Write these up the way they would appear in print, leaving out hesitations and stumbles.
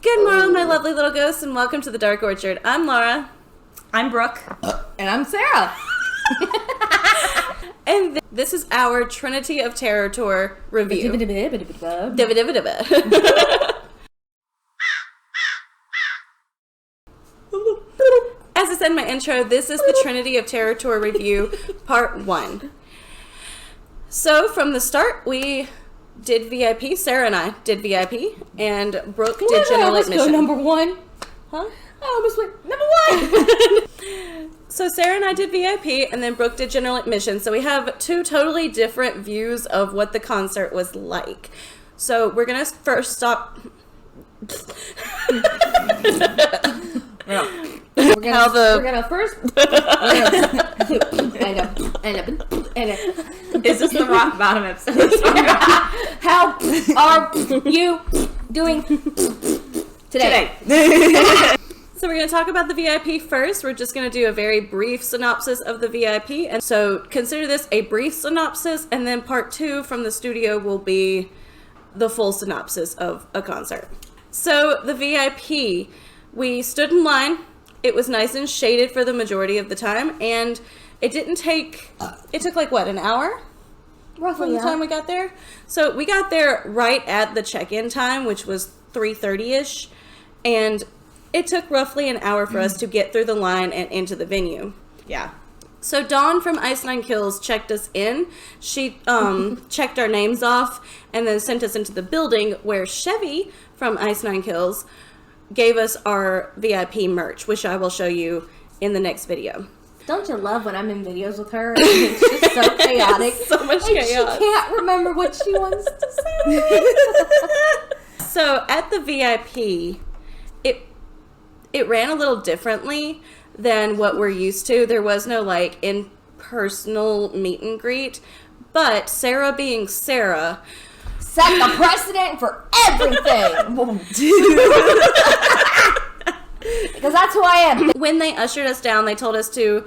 Good morning, my lovely little ghosts, and welcome to the Dark Orchard. I'm Laura. I'm Brooke. And I'm Sarah. And this is our Trinity of Terror Tour review. As I said in my intro, this is the Trinity of Terror Tour review, part 1. So, from the start, we did VIP. Sarah and I did VIP, and Brooke did general admission. Go number 1. Huh? I almost went number 1. So Sarah and I did VIP, and then Brooke did general admission. So we have two totally different views of what the concert was like. So we're gonna first stop. We're gonna first. Is this the rock bottom episode? How are you doing today? So we're going to talk about the VIP first. We're just going to do a very brief synopsis of the VIP. And so consider this a brief synopsis, and then part 2 from the studio will be the full synopsis of a concert. So the VIP, we stood in line. It was nice and shaded for the majority of the time, and it took like what, an hour? Roughly, From the time we got there. So we got there right at the check-in time, which was 3:30ish, and it took roughly an hour for us to get through the line and into the venue. Yeah. So Dawn from Ice Nine Kills checked us in. She checked our names off and then sent us into the building where Chevy from Ice Nine Kills gave us our VIP merch, which I will show you in the next video. Don't you love when I'm in videos with her? It's just so chaotic. So much chaos. She can't remember what she wants to say. So at the VIP, it ran a little differently than what we're used to. There was no like in-personal meet and greet, but Sarah being Sarah set the precedent for everything. Because that's who I am. When they ushered us down, they told us to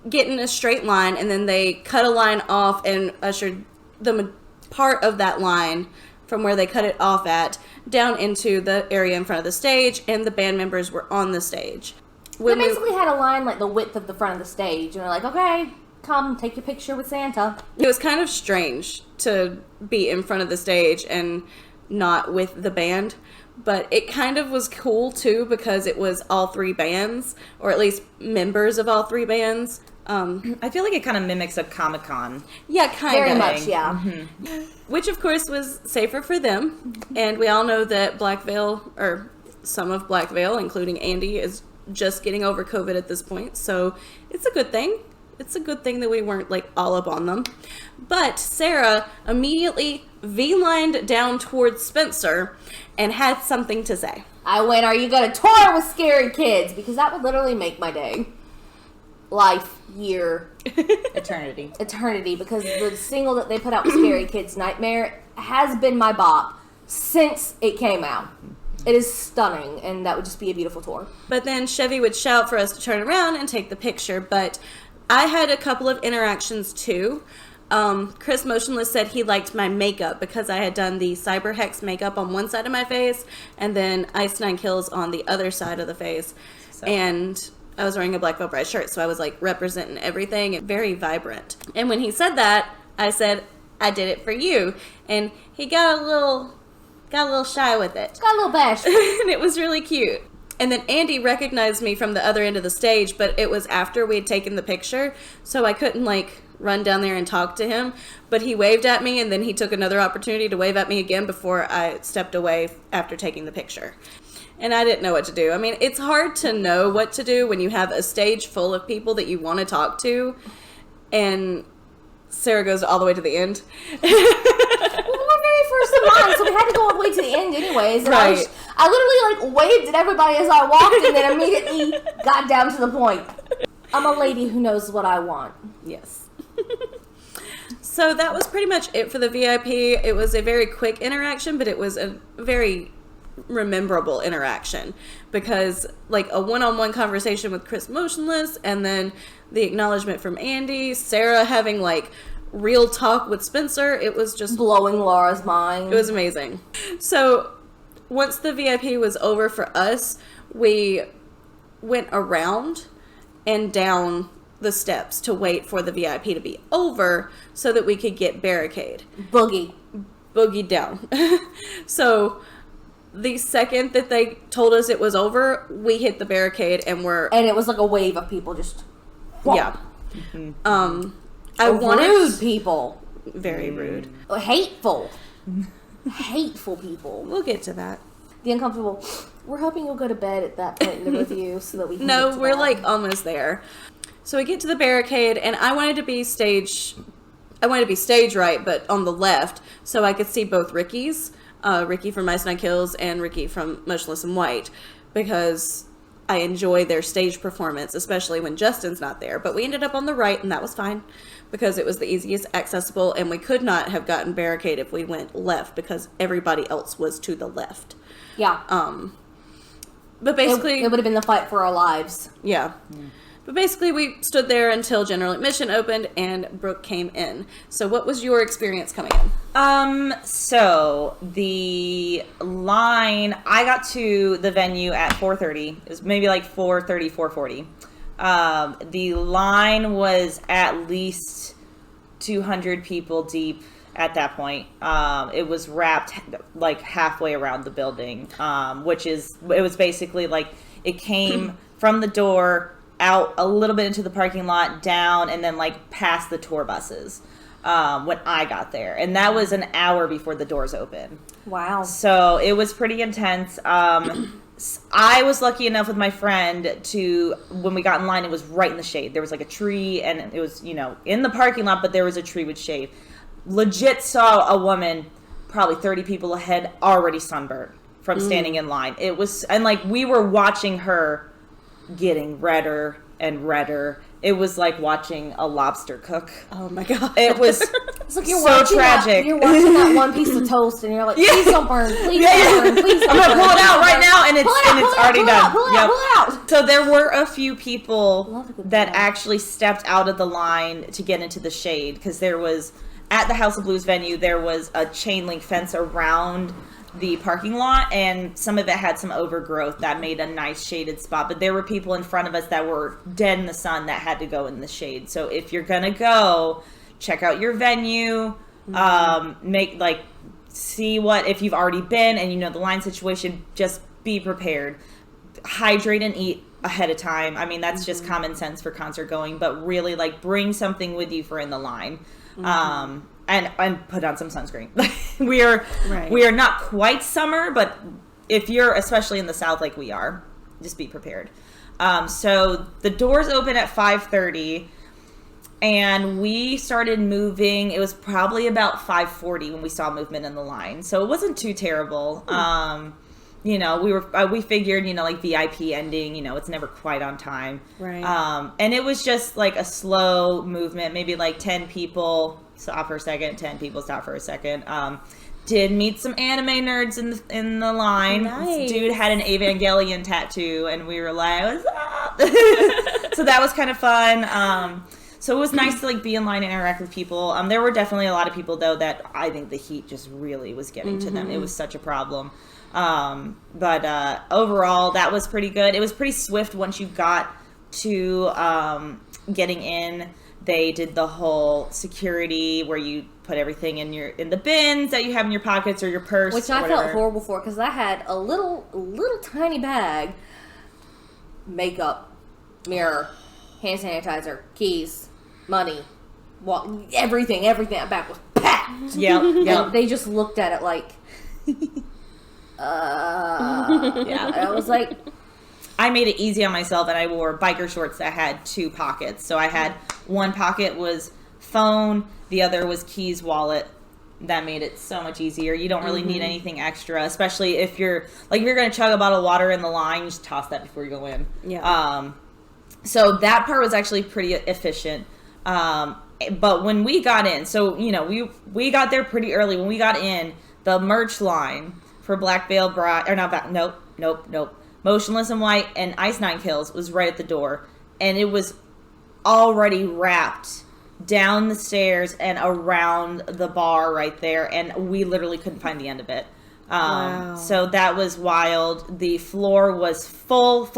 get in a straight line, and then they cut a line off and ushered the part of that line from where they cut it off at down into the area in front of the stage, and the band members were on the stage. They basically had a line like the width of the front of the stage, and they're like, okay, come take your picture with Santa. It was kind of strange to be in front of the stage and not with the band, but it kind of was cool too because it was all 3 bands, or at least members of all 3 bands. I feel like it kind of mimics a Comic-Con. Yeah, kind of. Very much, yeah. Mm-hmm. Which, of course, was safer for them. And we all know that Black Veil, or some of Black Veil, including Andy, is just getting over COVID at this point. So it's a good thing. It's a good thing that we weren't, like, all up on them. But Sarah immediately V-lined down towards Spencer and had something to say. I went, are you going to tour with scary kids? Because that would literally make my day. Life, year, eternity, because the single that they put out with Scary Kids, Nightmare, has been my bop since it came out. It is stunning, and that would just be a beautiful tour. But then Chevy would shout for us to turn around and take the picture, but I had a couple of interactions too. Chris Motionless said he liked my makeup because I had done the Cyber Hex makeup on one side of my face and then Ice Nine Kills on the other side of the face. And I was wearing a Black Veil Bride shirt, so I was like representing everything and very vibrant. And when he said that, I said, I did it for you. And he got a little shy with it. Got a little bashful. And it was really cute. And then Andy recognized me from the other end of the stage, but it was after we had taken the picture, so I couldn't like run down there and talk to him. But he waved at me, and then he took another opportunity to wave at me again before I stepped away after taking the picture. And I didn't know what to do. I mean, it's hard to know what to do when you have a stage full of people that you want to talk to, and Sarah goes all the way to the end. Well, we were very first in line, so we had to go all the way to the end anyways. And Right. I literally like waved at everybody as I walked, and then immediately got down to the point. I'm a lady who knows what I want. Yes. So that was pretty much it for the VIP. It was a very quick interaction, but it was a very rememberable interaction because like a one-on-one conversation with Chris Motionless, and then the acknowledgement from Andy, Sarah having like real talk with Spencer. It was just blowing Laura's mind. It was amazing. So once the VIP was over for us, we went around and down the steps to wait for the VIP to be over so that we could get barricade. Boogie down. So the second that they told us it was over, we hit the barricade and it was like a wave of people just. Yeah. Rude people. Very rude. Hateful people. We'll get to that. The uncomfortable. We're hoping you'll go to bed at that point in the review so that we can. No, get to we're that. like almost there. So we get to the barricade, and I wanted to be stage right, but on the left, so I could see both Ricky's, Ricky from Mice and Kills and Ricky from Emotionalism White, because I enjoy their stage performance, especially when Justin's not there. But we ended up on the right, and that was fine, because it was the easiest accessible, and we could not have gotten barricade if we went left, because everybody else was to the left. Yeah. But basically, it would have been the fight for our lives. Yeah. But basically, we stood there until general admission opened and Brooke came in. So what was your experience coming in? So the line, I got to the venue at 4:30. It was maybe like 4:30, 4:40. The line was at least 200 people deep at that point. It was wrapped like halfway around the building, it was basically like it came from the door out a little bit into the parking lot, down, and then like past the tour buses when I got there. And that was an hour before the doors opened. Wow. So it was pretty intense. I was lucky enough with my friend when we got in line, it was right in the shade. There was like a tree, and it was, in the parking lot, but there was a tree with shade. Legit saw a woman, probably 30 people ahead, already sunburned from standing in line. It was, and like we were watching her getting redder and redder. It was like watching a lobster cook. Oh my God. It was it's like you're so watching tragic. You're watching that one piece of toast and you're like, please don't burn, please don't burn, please don't I'm burn. gonna pull it out right now, and it's already done. Pull it out. So there were a few people Love a good that pull. actually stepped out of the line to get into the shade, because there was, at the House of Blues venue, there was a chain link fence around the parking lot, and some of it had some overgrowth that made a nice shaded spot, but there were people in front of us that were dead in the sun that had to go in the shade. So if you're gonna go, check out your venue, see what, if you've already been and you know the line situation, just be prepared. Hydrate and eat ahead of time. I mean, that's just common sense for concert going, but really like bring something with you for in the line. And put on some sunscreen. we are not quite summer, but if you're especially in the South like we are, just be prepared. So the doors open at 5:30, and we started moving. It was probably about 5:40 when we saw movement in the line, so it wasn't too terrible. We figured, like VIP ending, it's never quite on time. Right. And it was just like a slow movement, maybe like 10 people stop for a second, 10 people stop for a second. Did meet some anime nerds in the line. Nice. This dude had an Evangelion tattoo, and we were like, what's up? So that was kind of fun. So it was nice to like be in line and interact with people. There were definitely a lot of people though that I think the heat just really was getting to them. It was such a problem. But overall, that was pretty good. It was pretty swift once you got to getting in. They did the whole security where you put everything in the bins that you have in your pockets or your purse, which I felt horrible for, because I had a little tiny bag, makeup, mirror, hand sanitizer, keys, money, everything. That bag was packed. Yeah. And they just looked at it like, yeah. I was like, I made it easy on myself, and I wore biker shorts that had 2 pockets. So I had one pocket was phone, the other was keys, wallet. That made it so much easier. You don't really need anything extra, especially if you're going to chug a bottle of water in the line, you just toss that before you go in. Yeah. So that part was actually pretty efficient. But when we got in, so, we got there pretty early. When we got in, the merch line for Black Veil Bride, or not, nope. Emotionalism White and Ice Nine Kills was right at the door, and it was already wrapped down the stairs and around the bar right there, and we literally couldn't find the end of it. Wow. So that was wild. The floor was full,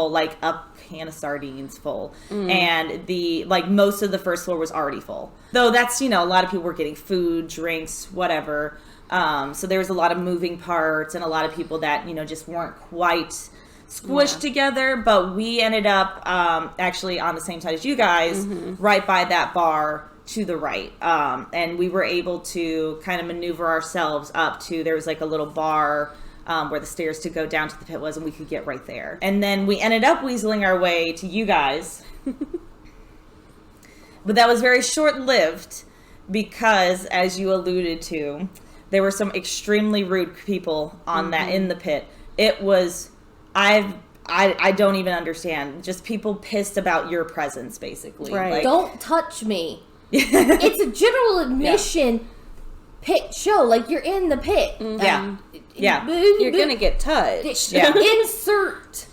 like a can of sardines full. And most of the first floor was already full. Though that's, a lot of people were getting food, drinks, whatever. So there was a lot of moving parts and a lot of people that, just weren't quite squished together. But we ended up actually on the same side as you guys, right by that bar to the right. And we were able to kind of maneuver ourselves up to, there was like a little bar where the stairs to go down to the pit was, and we could get right there. And then we ended up weaseling our way to you guys. But that was very short-lived because, as you alluded to, there were some extremely rude people on that in the pit. It was, I don't even understand. Just people pissed about your presence, basically. Right. Like, Don't touch me. It's a general admission pit show. Like, you're in the pit. Yeah. Yeah. You're gonna get touched. Yeah. Insert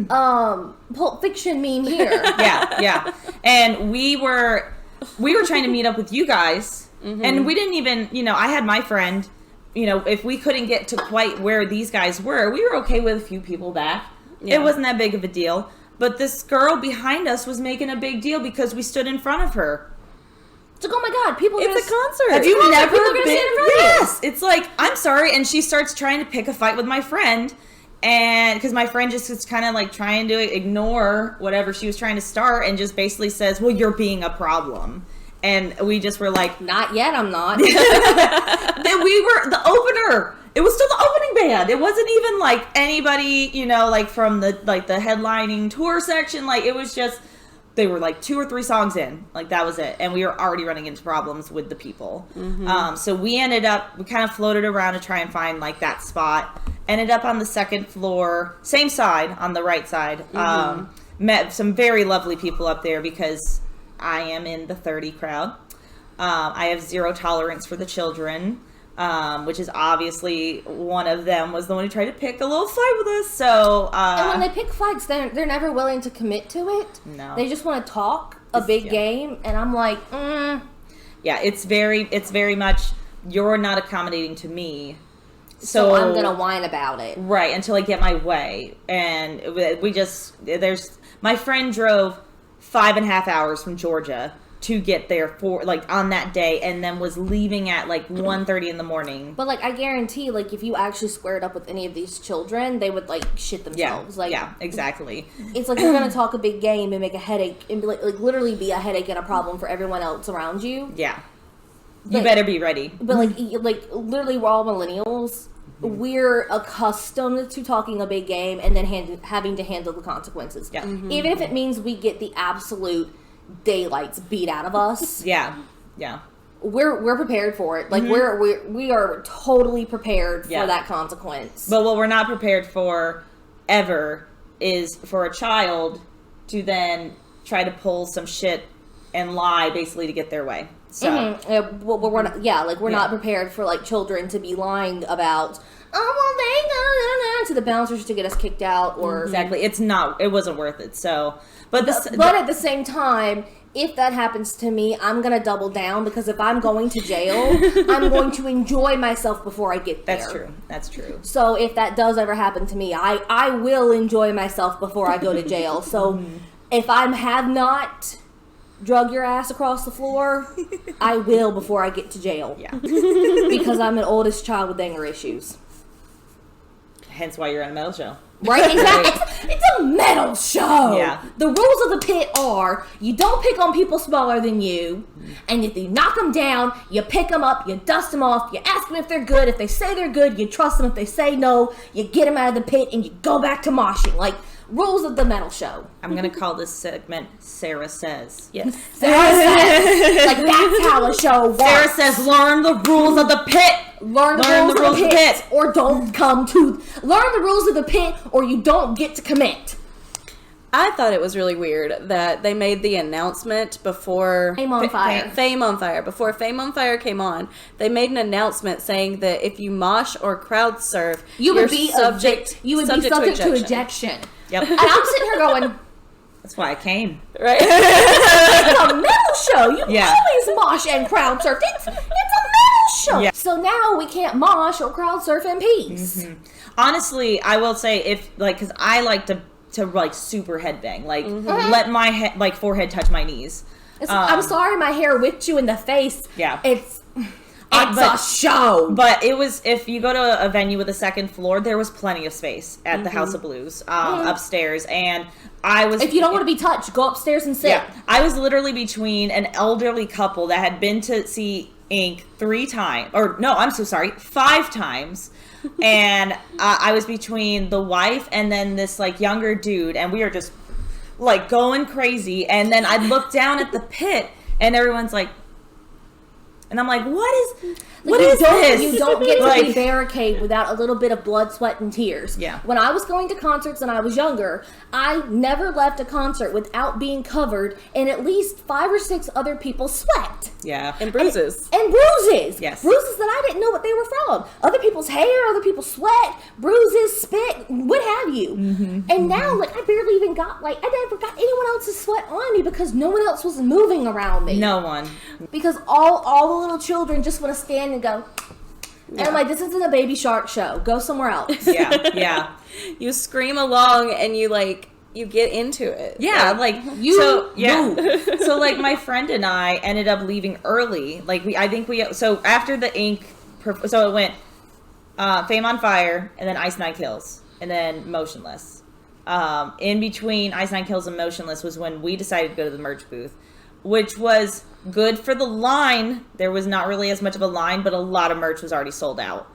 Pulp Fiction meme here. Yeah. And we were trying to meet up with you guys, and we didn't even, I had my friend, if we couldn't get to quite where these guys were, we were okay with a few people back. Yeah. It wasn't that big of a deal. But this girl behind us was making a big deal because we stood in front of her. It's like, oh my god, people are It's a concert. Have you never people are gonna been? stand in front of you. Yes. It's like, I'm sorry. And she starts trying to pick a fight with my friend. And because my friend just is kind of like trying to ignore whatever she was trying to start and just basically says, well, you're being a problem. And we just were like, Not yet, I'm not. then we were the opener. It was still the opening band. It wasn't even like anybody, like from the headlining tour section. Like, it was just, they were like 2 or 3 songs in. Like, that was it. And we were already running into problems with the people. So we kind of floated around to try and find like that spot. Ended up on the second floor, same side, on the right side. Met some very lovely people up there because I am in the 30 crowd. I have 0 tolerance for the children. Which is obviously one of them was the one who tried to pick a little fight with us. So, and when they pick fights, they're never willing to commit to it. No. They just want to talk a big game, and I'm like, Yeah, it's very much, you're not accommodating to me. So I'm gonna whine about it. Right, until I get my way. And my friend drove 5.5 hours from Georgia to get there for on that day, and then was leaving at 1:30 in the morning. But I guarantee, if you actually squared up with any of these children, they would shit themselves. Yeah, exactly. It's like you're gonna talk a big game and make a headache, and be literally be a headache and a problem for everyone else around you. Yeah, you better be ready. But literally, we're all millennials. We're accustomed to talking a big game and then having to handle the consequences. Yeah. Even if it means we get the absolute daylights beat out of us. Yeah. We're prepared for it. We are totally prepared for that consequence. But what we're not prepared for ever is for a child to then try to pull some shit and lie basically to get their way. So we're not, we're not prepared for children to be lying about, to the bouncers to get us kicked out, or exactly. It wasn't worth it. So, but at the same time, if that happens to me, I'm gonna double down, because if I'm going to jail, I'm going to enjoy myself before I get there. That's true. So if that does ever happen to me, I will enjoy myself before I go to jail. So if I have not drug your ass across the floor, I will before I get to jail. Yeah. Because I'm an oldest child with anger issues. Hence why you're on a metal show. Right? Exactly. It's a metal show. Yeah. The rules of the pit are, you don't pick on people smaller than you, and if you knock them down, you pick them up, you dust them off, you ask them if they're good. If they say they're good, you trust them. If they say no, you get them out of the pit and you go back to moshing. Rules of the metal show. I'm going to call this segment Sarah Says. Yes. Sarah Says. That's how a show works. Sarah says, learn the rules of the pit. Learn the rules of the pit. Or don't come to. Learn the rules of the pit, or you don't get to commit. I thought it was really weird that they made the announcement before Fame on Fire. Fame on Fire. Before Fame on Fire came on, they made an announcement saying that if you mosh or crowd surf, you would be subject to ejection. Yep. And I'm sitting here going, that's why I came. Right. It's a metal show. You always mosh and crowd surf. It's a metal bullshit. Yeah. So now we can't mosh or crowd surf in peace. Mm-hmm. Honestly, I will say if like, because I like to like super headbang, like let my head like forehead touch my knees. I'm sorry, my hair whipped you in the face. Yeah. It's a show. But it was, if you go to a venue with a second floor, there was plenty of space at the House of Blues upstairs, and I was. If you don't want to be touched, go upstairs and sit. Yeah, I was literally between an elderly couple that had been to see Ink 5 times. And I was between the wife and then this like younger dude, and we were just like going crazy. And then I looked down at the pit, and everyone's like, and I'm like, what is this? You don't get to be barricade without a little bit of blood, sweat, and tears. Yeah. When I was going to concerts and I was younger, I never left a concert without being covered in at least 5 or 6 other people's sweat. Yeah. And bruises. And bruises. Yes. Bruises that I didn't know what they were from. Other people's hair, other people's sweat, bruises, spit, what have you. And now, like, I barely even got, like, I never got anyone else's sweat on me because no one else was moving around me. No one. Because all the little children just want to stand and go. And I'm like, this isn't a Baby Shark show. Go somewhere else. Yeah. You scream along and you get into it. Yeah, like move. So like my friend and I ended up leaving early. Like so after the Ink, so it went Fame on Fire, and then Ice Nine Kills, and then Motionless. In between Ice Nine Kills and Motionless was when we decided to go to the merch booth, which was good for the line. There was not really as much of a line, but a lot of merch was already sold out.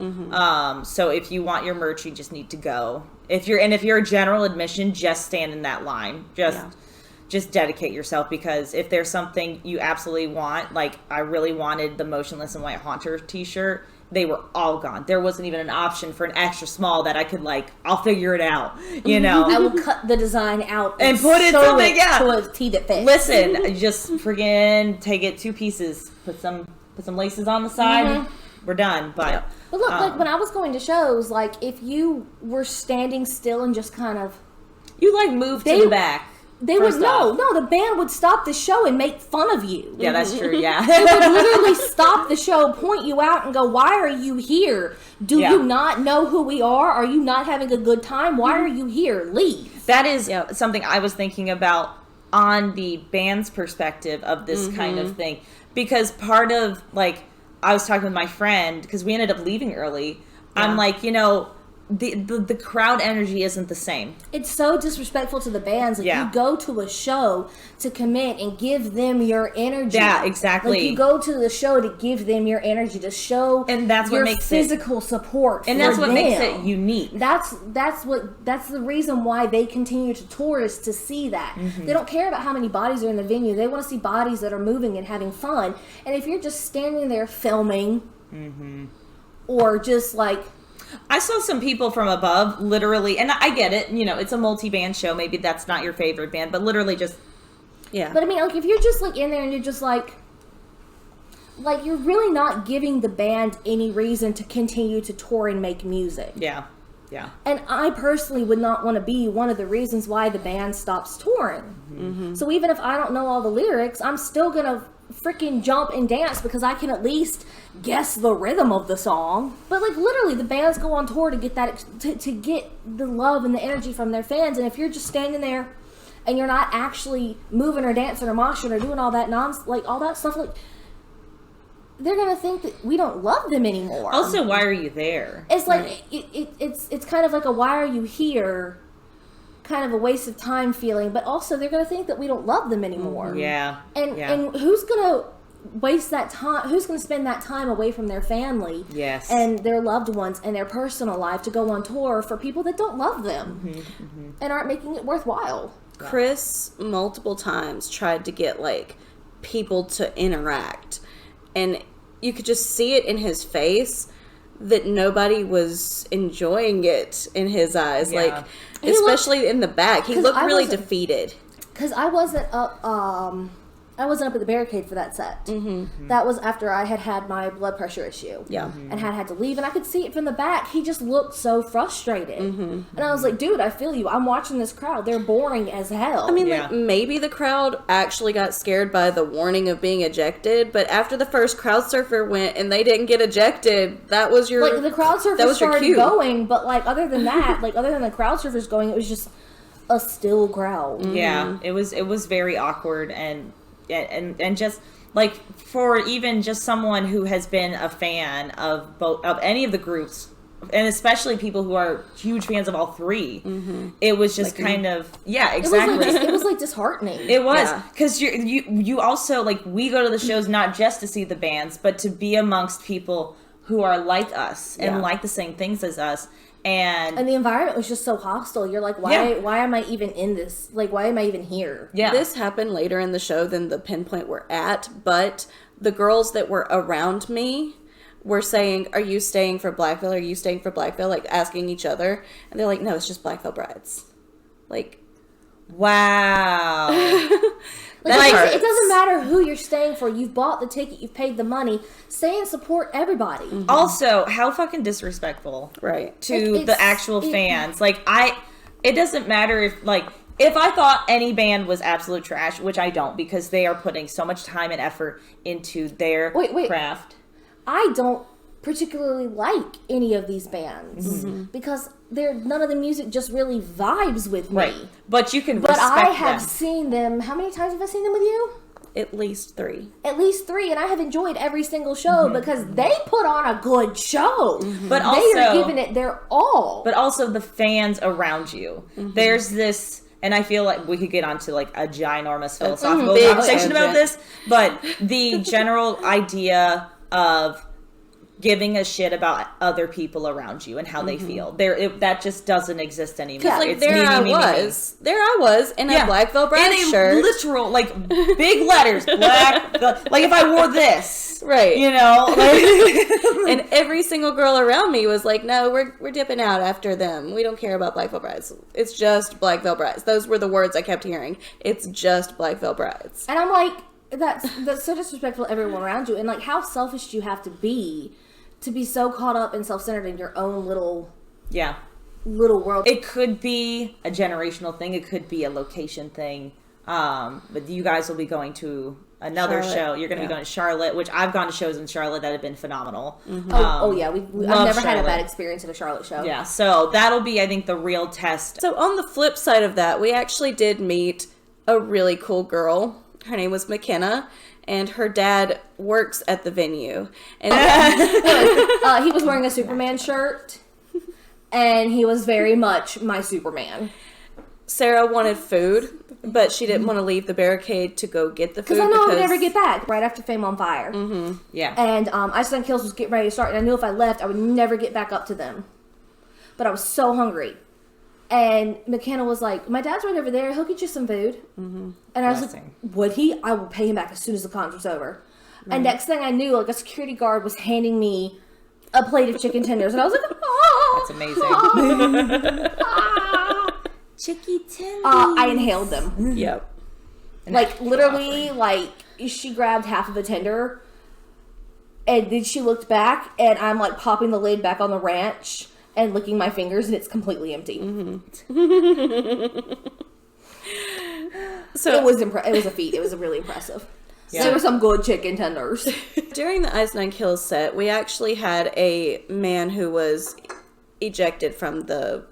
So if you want your merch, you just need to go. If you're a general admission, just stand in that line. Just dedicate yourself, because if there's something you absolutely want, like I really wanted the Emotionalism White Haunter t-shirt, they were all gone. There wasn't even an option for an extra small that I could I'll figure it out, you know. I will cut the design out and put it something to a tee that fits. Listen, just friggin' take it 2 pieces, put some laces on the side. We're done. But look, like when I was going to shows, like if you were standing still and just kind of, you move to the back. They would the band would stop the show and make fun of you. Yeah, that's true. Yeah, they would literally stop the show, point you out, and go, "Why are you here? Do you not know who we are? Are you not having a good time? Why are you here? Leave." That is something I was thinking about on the band's perspective of this kind of thing, because part of I was talking with my friend because we ended up leaving early. Yeah. I'm like, the crowd energy isn't the same. It's so disrespectful to the bands. You go to a show to commit and give them your energy. Yeah, exactly. You go to the show to give them your energy, to show, and that's what makes physical support. And that's what makes it unique. That's the reason why they continue to tour, is to see that. They don't care about how many bodies are in the venue. They want to see bodies that are moving and having fun. And if you're just standing there filming, or just I saw some people from above, literally, and I get it, it's a multi-band show, maybe that's not your favorite band, but literally just, But I mean, if you're just, in there and you're just, you're really not giving the band any reason to continue to tour and make music. Yeah. And I personally would not want to be one of the reasons why the band stops touring. So even if I don't know all the lyrics, I'm still going to freaking jump and dance because I can at least guess the rhythm of the song. But literally, the bands go on tour to get that to get the love and the energy from their fans. And if you're just standing there and you're not actually moving or dancing or moshing or doing all that all that stuff, they're gonna think that we don't love them anymore. Also, why are you there? It's it's kind of like a why are you here, kind of a waste of time feeling, but also they're going to think that we don't love them anymore. And who's going to waste that time? Who's going to spend that time away from their family and their loved ones and their personal life to go on tour for people that don't love them and aren't making it worthwhile? Chris multiple times tried to get people to interact, and you could just see it in his face that nobody was enjoying it in his eyes. Especially in the back, he looked really defeated. Because I wasn't up I wasn't up at the barricade for that set. That was after I had my blood pressure issue. Yeah. And had to leave. And I could see it from the back. He just looked so frustrated. And I was like, dude, I feel you. I'm watching this crowd. They're boring as hell. I mean, like, maybe the crowd actually got scared by the warning of being ejected, but after the first crowd surfer went and they didn't get ejected, that was your... Like, the crowd surfers started going, but, like, other than that, like, other than the crowd surfers going, it was just a still crowd. Yeah, it was very awkward and just like for even just someone who has been a fan of both of any of the groups, and especially people who are huge fans of all three, it was just like kind of exactly. It was like disheartening. It was because you also like we go to the shows not just to see the bands, but to be amongst people who are like us and like the same things as us. And the environment was just so hostile. You're like, why am I even in this? Like, why am I even here? Yeah. This happened later in the show than the pinpoint we're at, but the girls that were around me were saying, are you staying for Blackville? Are you staying for Blackville? Like, asking each other. And they're like, no, it's just Blackville Brides. Like, wow. It doesn't matter who you're staying for. You've bought the ticket. You've paid the money. Stay and support everybody. Also, how fucking disrespectful, right, to the actual fans. Like, it doesn't matter if I thought any band was absolute trash, which I don't, because they are putting so much time and effort into their craft. I don't particularly like any of these bands because none of the music just really vibes with me. Right. But you can But respect I have them. seen them. How many times have I seen them with you? At least 3. At least 3, and I have enjoyed every single show because they put on a good show. But they are giving it their all. But also the fans around you. There's this, and I feel like we could get onto like a ginormous philosophical conversation about this, but the general idea of giving a shit about other people around you and how they feel. That just doesn't exist anymore. Because like there I was in a Black Velvet shirt, in a literal like big letters, black. Like if I wore this, right? You know, like, and every single girl around me was like, "No, we're dipping out after them. We don't care about Black Velvet Brides. It's just Black Velvet Brides." Those were the words I kept hearing. It's just Black Velvet Brides. And I'm like, that's so disrespectful to everyone around you. And like, how selfish do you have to be so caught up and self-centered in your own little world? It could be a generational thing. It could be a location thing. But you guys will be going to another show. You're going to be going to Charlotte, which I've gone to shows in Charlotte that have been phenomenal. I've never had a bad experience at a Charlotte show. Yeah, so that'll be, I think, the real test. So on the flip side of that, we actually did meet a really cool girl. Her name was McKenna. And her dad works at the venue. And he was wearing a Superman shirt. And he was very much my Superman. Sarah wanted food, but she didn't want to leave the barricade to go get the food. Because I know I would never get back right after Fame on Fire. Yeah. And Ice on Kills was getting ready to start. And I knew if I left, I would never get back up to them. But I was so hungry. And McKenna was like, my dad's right over there. He'll get you some food. And I was like, would he? I will pay him back as soon as the concert's over. And next thing I knew, like a security guard was handing me a plate of chicken tenders. And I was like, oh. That's amazing. Chicken tenders. I inhaled them. Yep. Like literally, like she grabbed half of a tender. And then she looked back and I'm like popping the lid back on the ranch. And licking my fingers, and it's completely empty. So it was a feat. It was really impressive. Yeah. There were some good chicken tenders. During the Ice Nine Kills set, we actually had a man who was ejected from the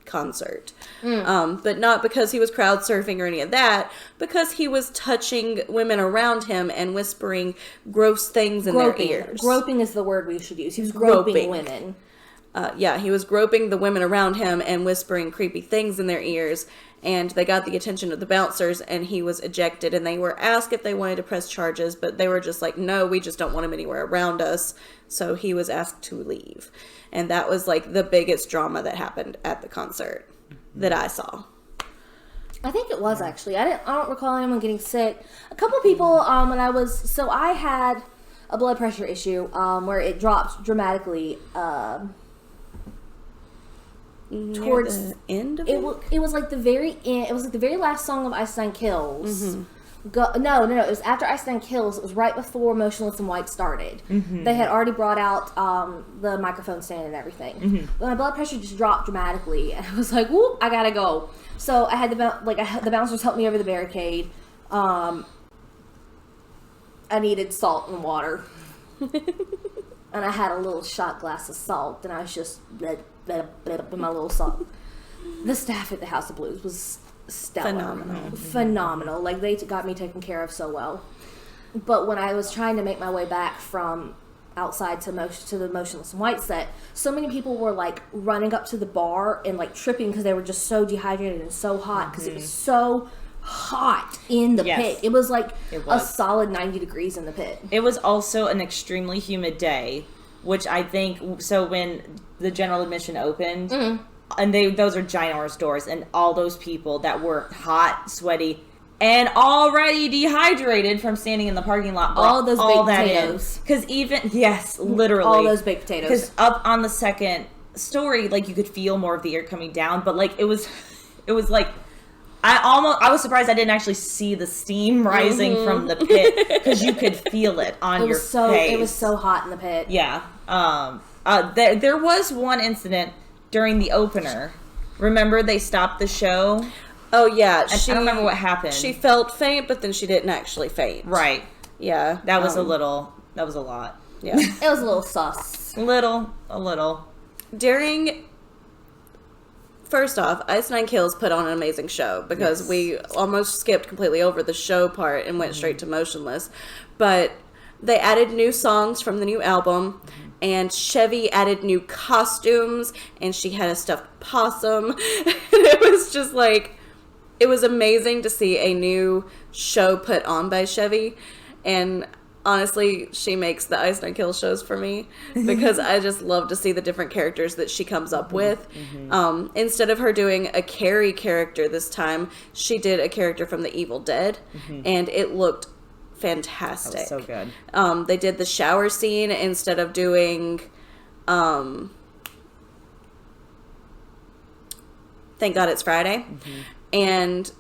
concert. But not because he was crowd surfing or any of that, because he was touching women around him and whispering gross things in their ears. Groping is the word we should use. He was groping women. He was groping the women around him and whispering creepy things in their ears, and they got the attention of the bouncers, and he was ejected, and they were asked if they wanted to press charges, but they were just like, no, we just don't want him anywhere around us, so he was asked to leave. And that was like the biggest drama that happened at the concert that I saw. I think it was actually. I don't recall anyone getting sick. A couple people I had a blood pressure issue where it dropped dramatically towards the end of it was like the very end. It was like the very last song of Ice Nine Kills No. It was after Iceland Kills. It was right before Emotionalism White started. Mm-hmm. They had already brought out the microphone stand and everything. Mm-hmm. But my blood pressure just dropped dramatically, and I was like, "Whoop! I gotta go." So I had the bouncers help me over the barricade. I needed salt and water, and I had a little shot glass of salt, and I was just with my little salt. The staff at the House of Blues was stellar. Phenomenal. Like, they got me taken care of so well. But when I was trying to make my way back from outside to the Emotionalism White set, so many people were like running up to the bar and like tripping because they were just so dehydrated and so hot because it was so hot in the pit. It was like a solid 90 degrees in the pit. It was also an extremely humid day, which I think, so when the general admission opened, and those are ginormous doors, and all those people that were hot, sweaty, and already dehydrated from standing in the parking lot, all those baked potatoes. Because literally all those baked potatoes. Because up on the second story, like, you could feel more of the air coming down, but like it was like, I was surprised I didn't actually see the steam rising from the pit, because you could feel it on your face. It was so hot in the pit. Yeah. There was one incident during the opener. Remember, they stopped the show? Oh, yeah. I don't remember what happened. She felt faint, but then she didn't actually faint. Right. Yeah. That was a lot. Yeah. It was a little sus. A little. First off, Ice Nine Kills put on an amazing show, because we almost skipped completely over the show part and went straight to Motionless. But they added new songs from the new album, and Chevy added new costumes, and she had a stuffed possum. It was just like, it was amazing to see a new show put on by Chevy. And honestly, she makes the Ice Nine Kills shows for me, because I just love to see the different characters that she comes up with. Instead of her doing a Carrie character this time, she did a character from The Evil Dead, and it looked fantastic. That was so good. They did the shower scene instead of doing Thank God It's Friday, and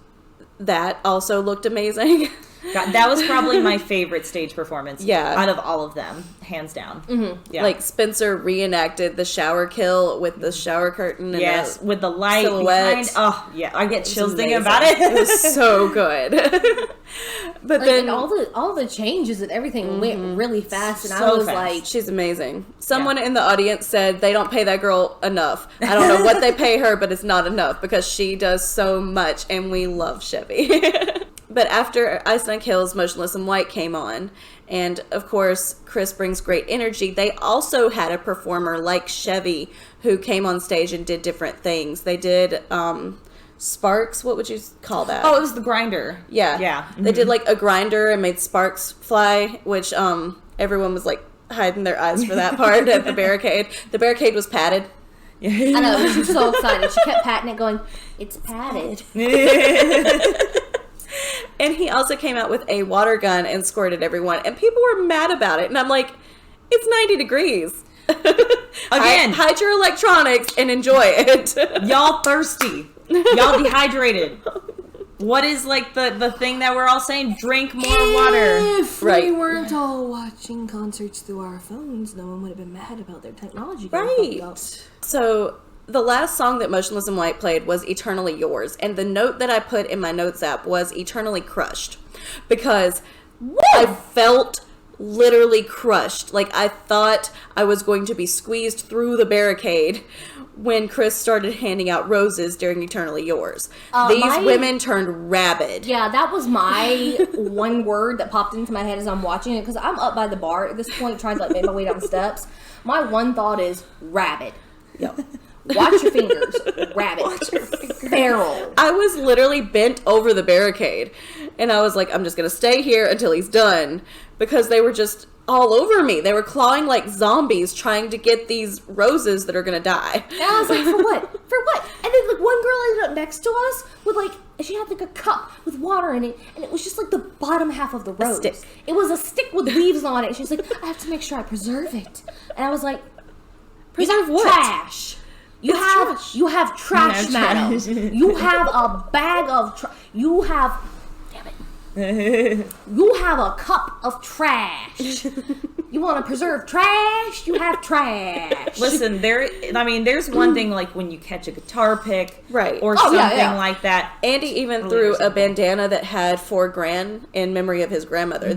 that also looked amazing. God, that was probably my favorite stage performance. Yeah. Out of all of them, hands down. Yeah. Like, Spencer reenacted the shower kill with the shower curtain and with the light silhouette. Behind. Oh, yeah, I get chills thinking about it. It was so good. But then all the changes and everything went really fast, and So I was fast. like, she's amazing. Someone in the audience said they don't pay that girl enough. I don't know what they pay her, but it's not enough, because she does so much, and we love Chevy. But after Ice Nine Kills, Emotionalism White came on, and of course, Chris brings great energy. They also had a performer like Chevy who came on stage and did different things. They did sparks. What would you call that? Oh, it was the grinder. Yeah. Yeah. They did like a grinder and made sparks fly, which everyone was like hiding their eyes for that part at the barricade. The barricade was padded. I know, she was so excited. She kept patting it, going, "It's padded." And he also came out with a water gun and squirted everyone. And people were mad about it. And I'm like, it's 90 degrees. Again. Hide your electronics and enjoy it. Y'all thirsty. Y'all dehydrated. What is, like, the thing that we're all saying? Drink more water. If we weren't all watching concerts through our phones, no one would have been mad about their technology. Right. So the last song that Emotionalism White played was Eternally Yours. And the note that I put in my notes app was Eternally Crushed. Because I felt literally crushed. Like, I thought I was going to be squeezed through the barricade when Chris started handing out roses during Eternally Yours. These women turned rabid. Yeah, that was my one word that popped into my head as I'm watching it, because I'm up by the bar at this point trying to like make my way down the steps. My one thought is rabid. Yep. Watch your fingers. Rabbit. Feral. I was literally bent over the barricade, and I was like, I'm just going to stay here until he's done, because they were just all over me. They were clawing like zombies trying to get these roses that are going to die. And I was like, for what? For what? And then like one girl ended up next to us with like, she had like a cup with water in it, and it was just like the bottom half of the rose. stick. It was a stick with leaves on it. She's like, I have to make sure I preserve it. And I was like, Preserve what? Trash. You have trash, madam. You have a bag of trash. You have, damn it. You have a cup of trash. You want to preserve trash? You have trash. Listen, there's one thing like when you catch a guitar pick, Right. or Oh, something yeah. like that. Andy even Really threw a simple. bandana that had $4,000 in memory of his grandmother.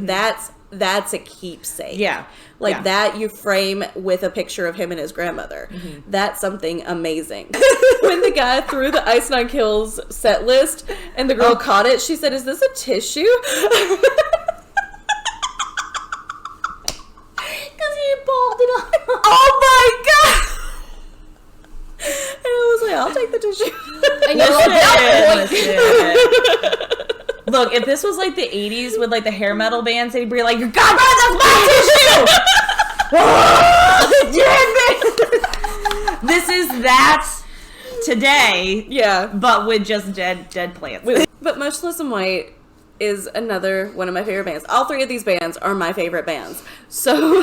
That's a keepsake. Yeah. Like Yeah. that you frame with a picture of him and his grandmother. That's something amazing. When the guy threw the Ice Nine Kills set list and the girl caught it, she said, "Is this a tissue?" Because he balled it on. Oh my god! And I was like, "I'll take the tissue." And you're like, Listen. Look, if this was like the 80s with like the hair metal bands, they'd be like, "God, that's my tissue!" This is that today, Yeah. but with just dead plants. But Emotionalism White is another one of my favorite bands. All three of these bands are my favorite bands. So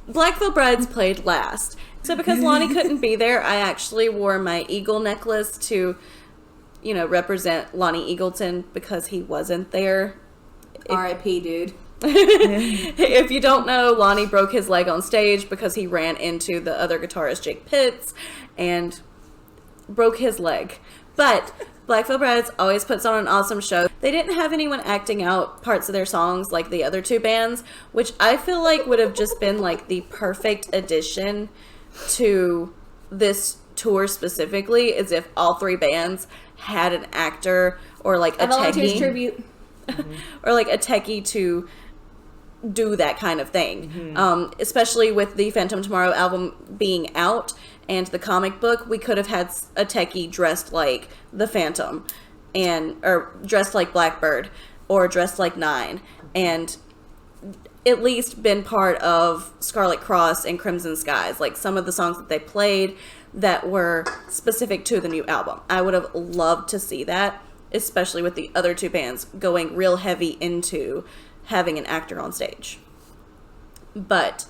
Black Veil Brides played last. So because Lonnie couldn't be there, I actually wore my eagle necklace to, represent Lonnie Eagleton because he wasn't there. R.I.P. dude. If you don't know, Lonnie broke his leg on stage because he ran into the other guitarist, Jake Pitts, and broke his leg. But Black Veil Brides always puts on an awesome show. They didn't have anyone acting out parts of their songs like the other two bands, which I feel like would have just been like the perfect addition to this tour specifically, is if all three bands had an actor or like a Volunteers techie. tribute. Or like a techie to do that kind of thing. Especially with the Phantom Tomorrow album being out and the comic book, we could have had a techie dressed like the Phantom or dressed like Blackbird or dressed like Nine and at least been part of Scarlet Cross and Crimson Skies, like some of the songs that they played that were specific to the new album. I would have loved to see that, especially with the other two bands going real heavy into having an actor on stage. But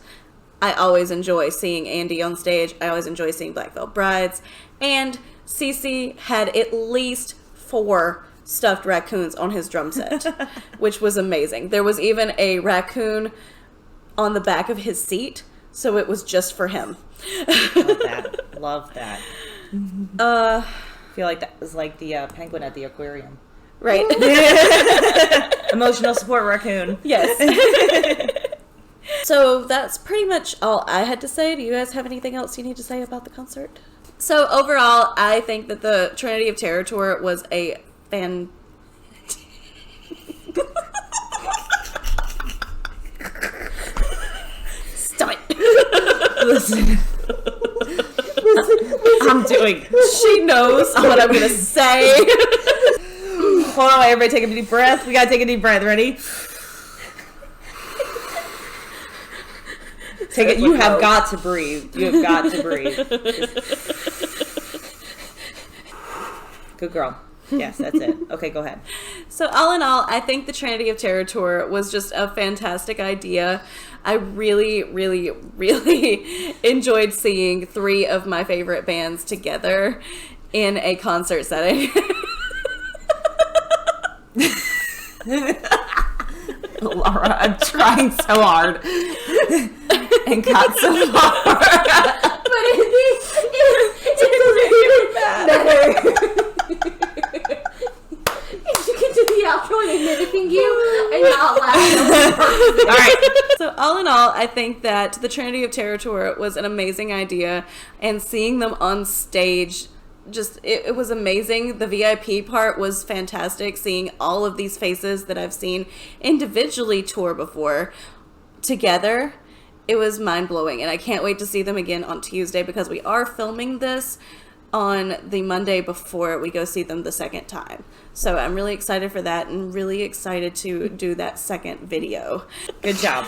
I always enjoy seeing Andy on stage. I always enjoy seeing Black Veil Brides. And Cece had at least 4 stuffed raccoons on his drum set, which was amazing. There was even a raccoon on the back of his seat, so it was just for him. Love that. I feel like that was like the penguin at the aquarium. Right. Emotional support raccoon. Yes. So that's pretty much all I had to say. Do you guys have anything else you need to say about the concert? So overall, I think that the Trinity of Terror Tour was a Stop it. Listen. I'm doing. She knows what I'm going to say. Hold on, everybody take a deep breath. We gotta take a deep breath. Ready? Take it. You have got to breathe. You have got to breathe. Good girl. Yes, that's it. Okay, go ahead. So all in all, I think the Trinity of Terror Tour was just a fantastic idea. I really, really, really enjoyed seeing 3 of my favorite bands together in a concert setting. Laura, I'm trying so hard. And got so far. But it doesn't even matter. You can do the outro and mimicking you and not laughing. All right. So all in all, I think that the Trinity of Terror Tour was an amazing idea, and seeing them on stage, it was amazing. The VIP part was fantastic, seeing all of these faces that I've seen individually tour before together. It was mind-blowing, and I can't wait to see them again on Tuesday because we are filming this on the Monday before we go see them the second time. So I'm really excited for that and really excited to do that second video. Good job.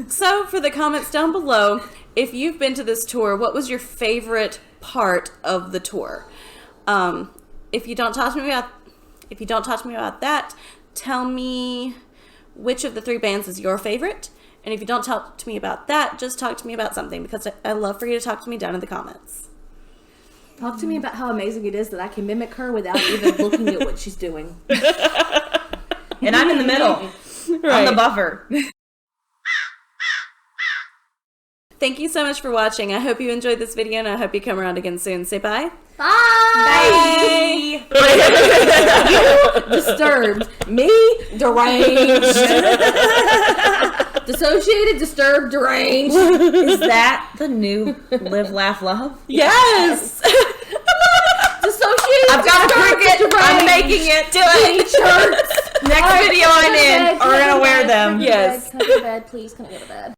So for the comments down below, if you've been to this tour, what was your favorite part of the tour? If you don't talk to me about that, tell me which of the 3 bands is your favorite. And if you don't talk to me about that, just talk to me about something, because I love for you to talk to me down in the comments. Talk to me about how amazing it is that I can mimic her without even looking at what she's doing. And I'm in the middle. I'm the buffer. Thank you so much for watching. I hope you enjoyed this video, and I hope you come around again soon. Say bye. Bye. You disturbed. Me deranged. Dissociated, disturbed, deranged. Is that the new Live, Laugh, Love? Yes. Dissociated. I've got a cricket. deranged. I'm making it. Do it. T-shirts. Next video I'm in. We're going to wear them. Yes. Can I go to bed, please? Can I go to bed?